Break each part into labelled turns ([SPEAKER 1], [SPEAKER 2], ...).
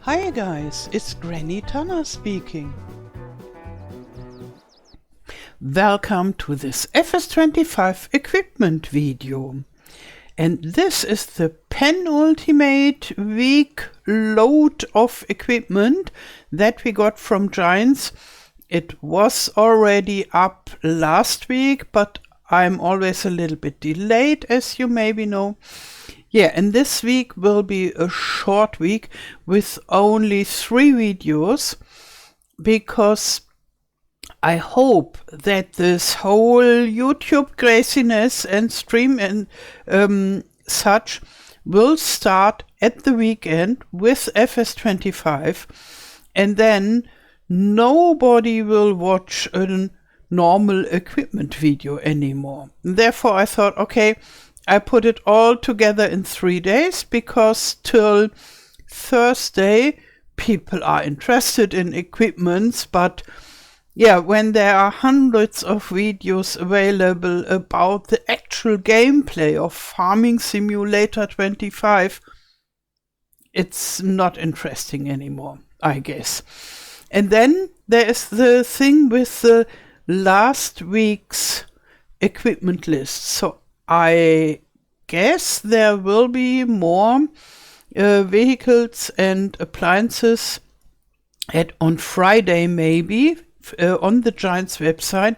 [SPEAKER 1] Hi guys, it's Granny Tana speaking. Welcome to this FS25 equipment video. And this is the penultimate week load of equipment that we got from Giants. It was already up last week, but I'm always a little bit delayed, as you maybe know. Yeah, and this week will be a short week with only 3 videos, because I hope that this whole YouTube craziness and stream and such will start at the weekend with FS25, and then nobody will watch a normal equipment video anymore. Therefore, I thought, okay, I put it all together in 3 days, because till Thursday people are interested in equipments, but yeah, when there are hundreds of videos available about the actual gameplay of Farming Simulator 25, it's not interesting anymore, I guess. And then there is the thing with the last week's equipment list. So I guess there will be more vehicles and appliances on Friday, maybe, on the Giants website.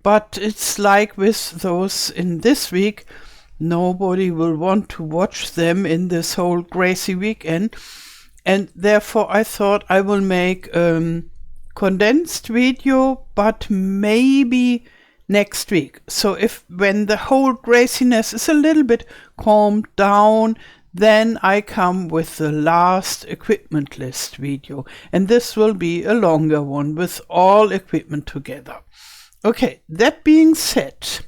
[SPEAKER 1] But it's like with those in this week, nobody will want to watch them in this whole crazy weekend. And therefore I thought I will make a condensed video, but maybe next week. So when the whole craziness is a little bit calmed down, then I come with the last equipment list video. And this will be a longer one with all equipment together. Okay, that being said,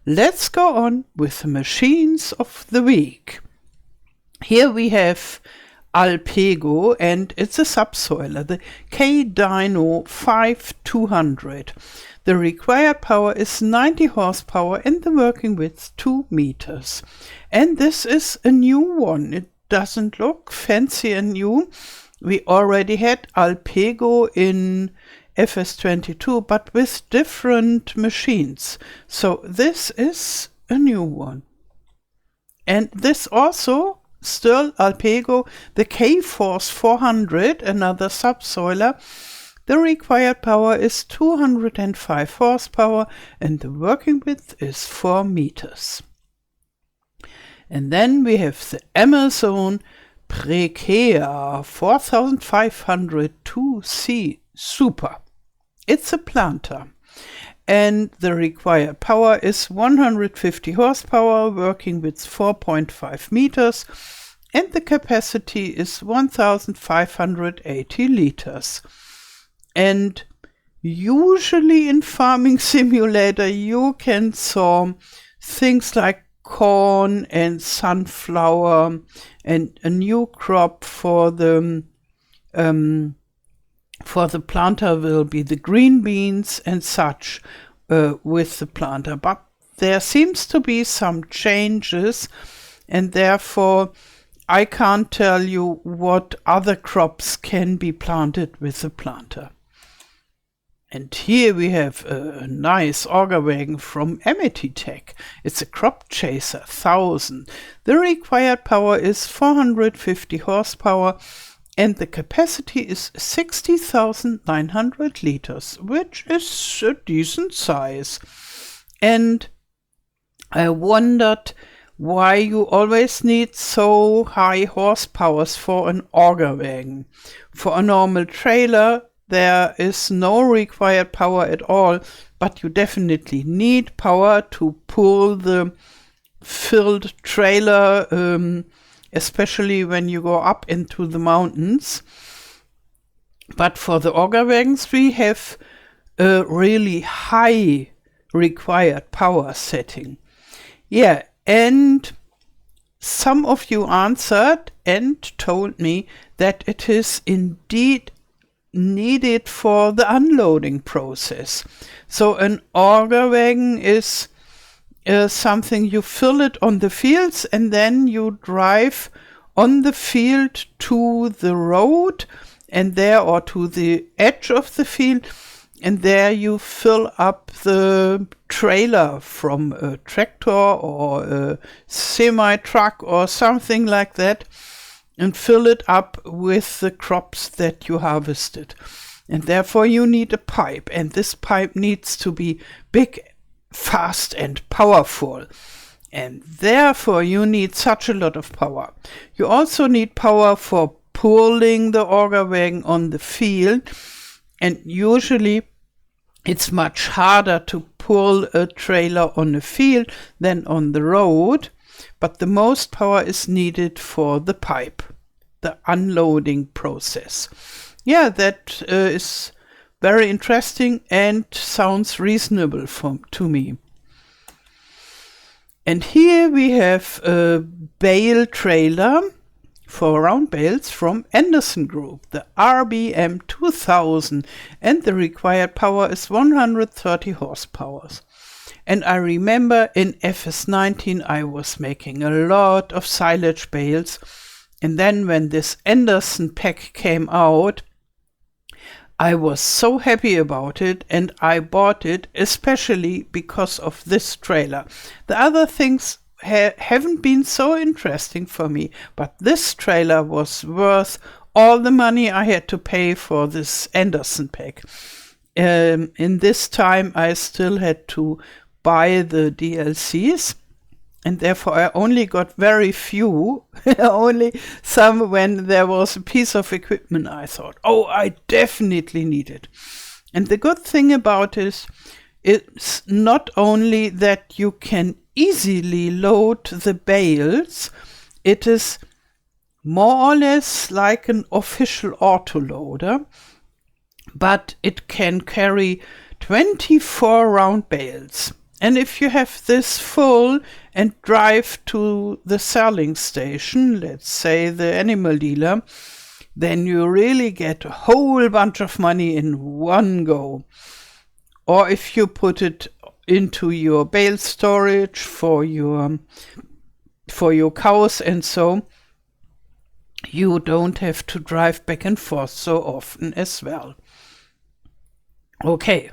[SPEAKER 1] let's go on with the machines of the week. Here we have Alpego, and it's a subsoiler, the K-Dyno 5200. The required power is 90 horsepower and the working width 2 meters. And this is a new one. It doesn't look fancy and new. We already had Alpego in FS22, but with different machines. So this is a new one. And this also, still Alpego, the K-Force 400, another subsoiler. The required power is 205 horsepower and the working width is 4 meters. And then we have the Amazon Prekea 4500 2C Super. It's a planter. And the required power is 150 horsepower, working width 4.5 meters, and the capacity is 1580 liters. And usually in Farming Simulator you can sow things like corn and sunflower, and a new crop for the planter will be the green beans and such with the planter. But there seems to be some changes, and therefore I can't tell you what other crops can be planted with the planter. And here we have a nice auger wagon from Amity Tech. It's a crop chaser 1000. The required power is 450 horsepower and the capacity is 60,900 liters, which is a decent size. And I wondered why you always need so high horsepowers for an auger wagon. For a normal trailer, there is no required power at all, but you definitely need power to pull the filled trailer, especially when you go up into the mountains. But for the auger wagons, we have a really high required power setting. Yeah, and some of you answered and told me that it is indeed needed for the unloading process. So an auger wagon is something you fill it on the fields and then you drive on the field to the road, and there, or to the edge of the field, and there you fill up the trailer from a tractor or a semi-truck or something like that, and fill it up with the crops that you harvested. And therefore you need a pipe, and this pipe needs to be big, fast and powerful. And therefore you need such a lot of power. You also need power for pulling the auger wagon on the field, and usually it's much harder to pull a trailer on a field than on the road, but the most power is needed for the pipe, the unloading process. Yeah, that is very interesting and sounds reasonable to me. And here we have a bale trailer for round bales from Anderson Group, the RBM 2000, and the required power is 130 horsepower. And I remember in FS19 I was making a lot of silage bales, and then when this Anderson pack came out, I was so happy about it, and I bought it especially because of this trailer. The other things haven't been so interesting for me, but this trailer was worth all the money I had to pay for this Anderson pack. In this time I still had to buy the DLCs, and therefore I only got very few, only some when there was a piece of equipment I thought, oh, I definitely need it. And the good thing about it, it's not only that you can easily load the bales, it is more or less like an official autoloader, but it can carry 24 round bales. And if you have this full and drive to the selling station, let's say the animal dealer, then you really get a whole bunch of money in one go. Or if you put it into your bale storage for your cows and so, you don't have to drive back and forth so often as well. Okay,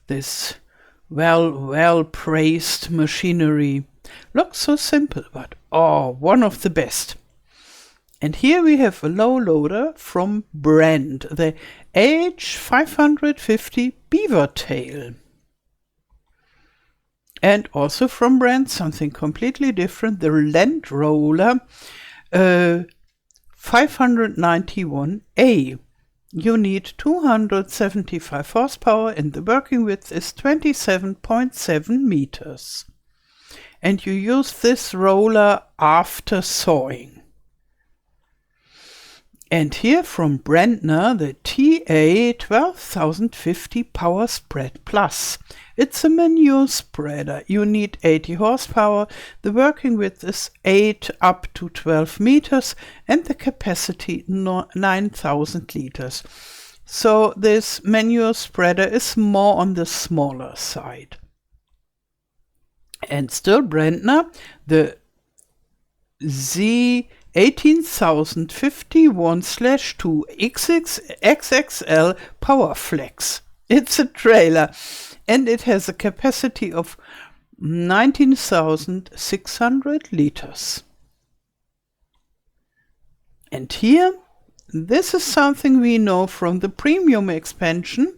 [SPEAKER 1] this well praised machinery looks so simple, but one of the best. And here we have a low loader from Brand, the H550 Beaver Tail. And also from Brand, something completely different, the Land Roller 591A. You need 275 horsepower and the working width is 27.7 meters. And you use this roller after sawing. And here from Brandner, the TA 12050 Power Spread Plus. It's a manure spreader. You need 80 horsepower. The working width is 8 up to 12 meters and the capacity 9,000 liters. So this manure spreader is more on the smaller side. And still Brandner, the Z18051/2 XXL Power Flex. It's a trailer and it has a capacity of 19,600 liters. And here, this is something we know from the premium expansion,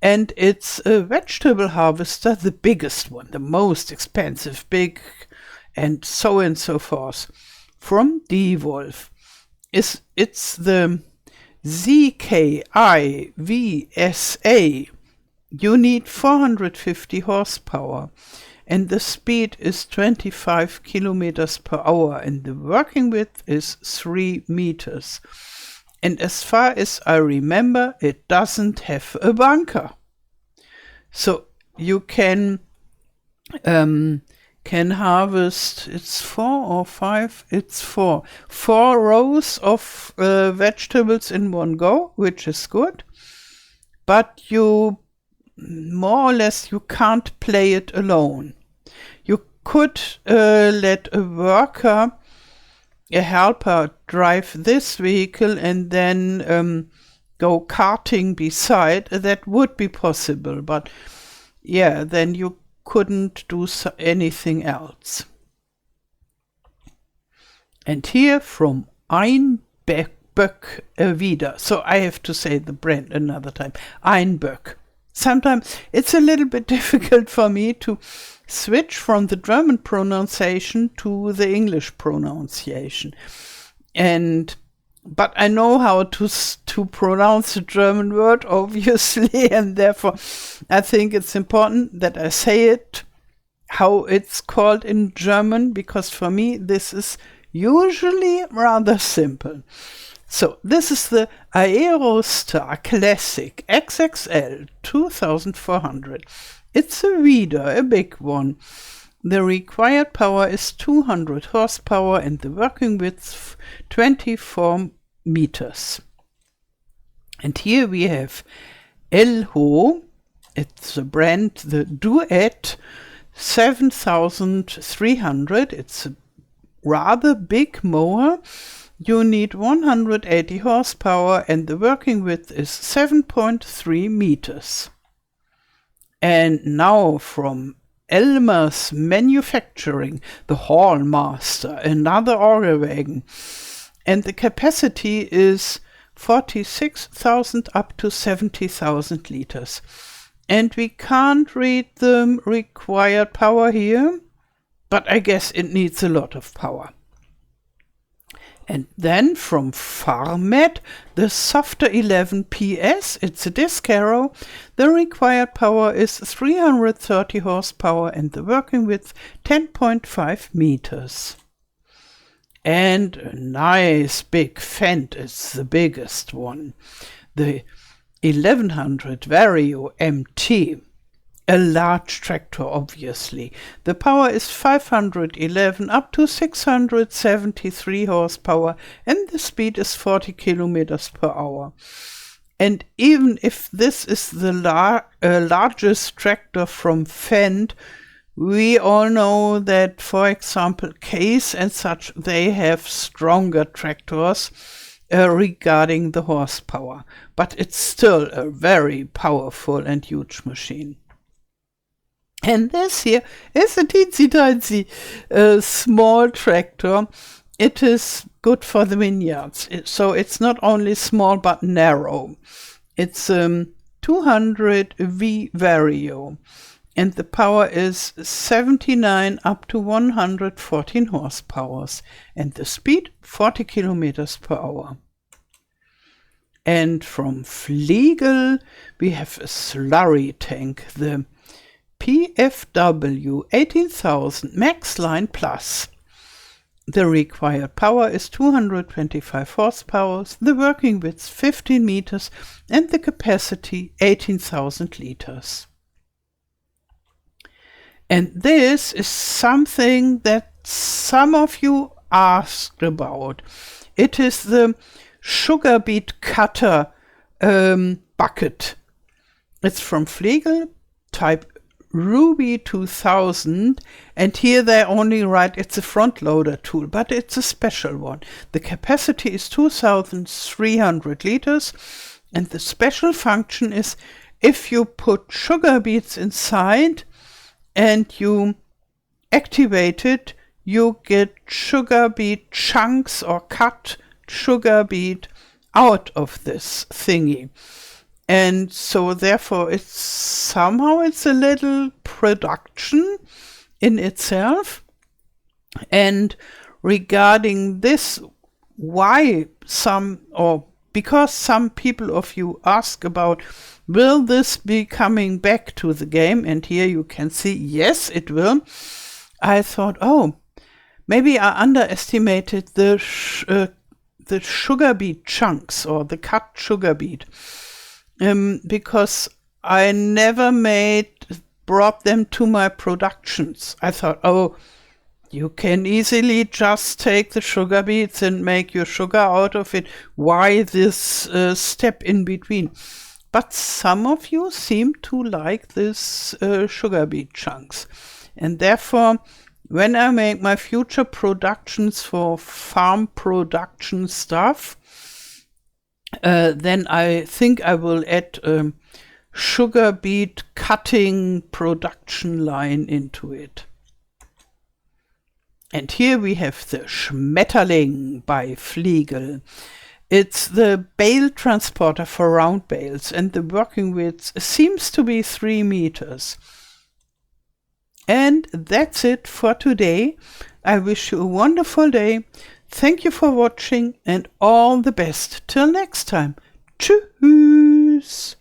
[SPEAKER 1] and it's a vegetable harvester, the biggest one, the most expensive, big, and so forth, from DeWolf. It's the ZKI-VSA. You need 450 horsepower, and the speed is 25 kilometers per hour, and the working width is 3 meters. And as far as I remember, it doesn't have a bunker. So you can harvest, it's 4 or 5, it's 4 rows of vegetables in one go, which is good. But you more or less you can't play it alone. You could let a worker a helper drive this vehicle and then go karting beside, that would be possible, but yeah, then you couldn't do anything else. And here from Einböck wieder. So I have to say the brand another time. Einböck. Sometimes it's a little bit difficult for me to switch from the German pronunciation to the English pronunciation. But I know how to pronounce the German word, obviously, and therefore I think it's important that I say it how it's called in German, because for me this is usually rather simple. So this is the Aerostar Classic XXL 2400. It's a reader, a big one. The required power is 200 horsepower and the working width 24 meters. And here we have Elho, it's a brand, the Duet 7300. It's a rather big mower. You need 180 horsepower and the working width is 7.3 meters. And now from Elmer's Manufacturing, the Hallmaster, another Orag, and the capacity is 46,000 up to 70,000 liters. And we can't read the required power here, but I guess it needs a lot of power. And then from Farmed, the Softer 11 PS, it's a disc arrow. The required power is 330 horsepower and the working width 10.5 meters. And a nice big Fendt, it's the biggest one. The 1100 Vario MT. A large tractor, obviously. The power is 511 up to 673 horsepower and the speed is 40 kilometers per hour. And even if this is the largest tractor from Fendt, we all know that, for example, Case and such, they have stronger tractors regarding the horsepower. But it's still a very powerful and huge machine. And this here is a teensy-tiny small tractor. It is good for the vineyards. So it's not only small but narrow. It's 200 V Vario. And the power is 79 up to 114 horsepower. And the speed 40 kilometers per hour. And from Fliegl we have a Slurry Tank, the PFW 18,000 Max Line Plus. The required power is 225 horsepower, the working width 15 meters and the capacity 18,000 liters. And this is something that some of you asked about. It is the sugar beet cutter bucket. It's from Fliegl, type Ruby 2000, and here they only write it's a front loader tool, but it's a special one. The capacity is 2,300 liters, and the special function is if you put sugar beets inside and you activate it, you get sugar beet chunks or cut sugar beet out of this thingy. And so therefore it's a little production in itself. And regarding this, because some people of you ask about, will this be coming back to the game? And here you can see, yes, it will. I thought, maybe I underestimated the sugar beet chunks or the cut sugar beet. Because I never brought them to my productions. I thought, you can easily just take the sugar beets and make your sugar out of it. Why this step in between? But some of you seem to like this sugar beet chunks. And therefore, when I make my future productions for farm production stuff, then I think I will add sugar beet cutting production line into it. And here we have the Schmetterling by Fliegl. It's the bale transporter for round bales, and the working width seems to be 3 meters. And that's it for today. I wish you a wonderful day. Thank you for watching and all the best. Till next time. Tschüss.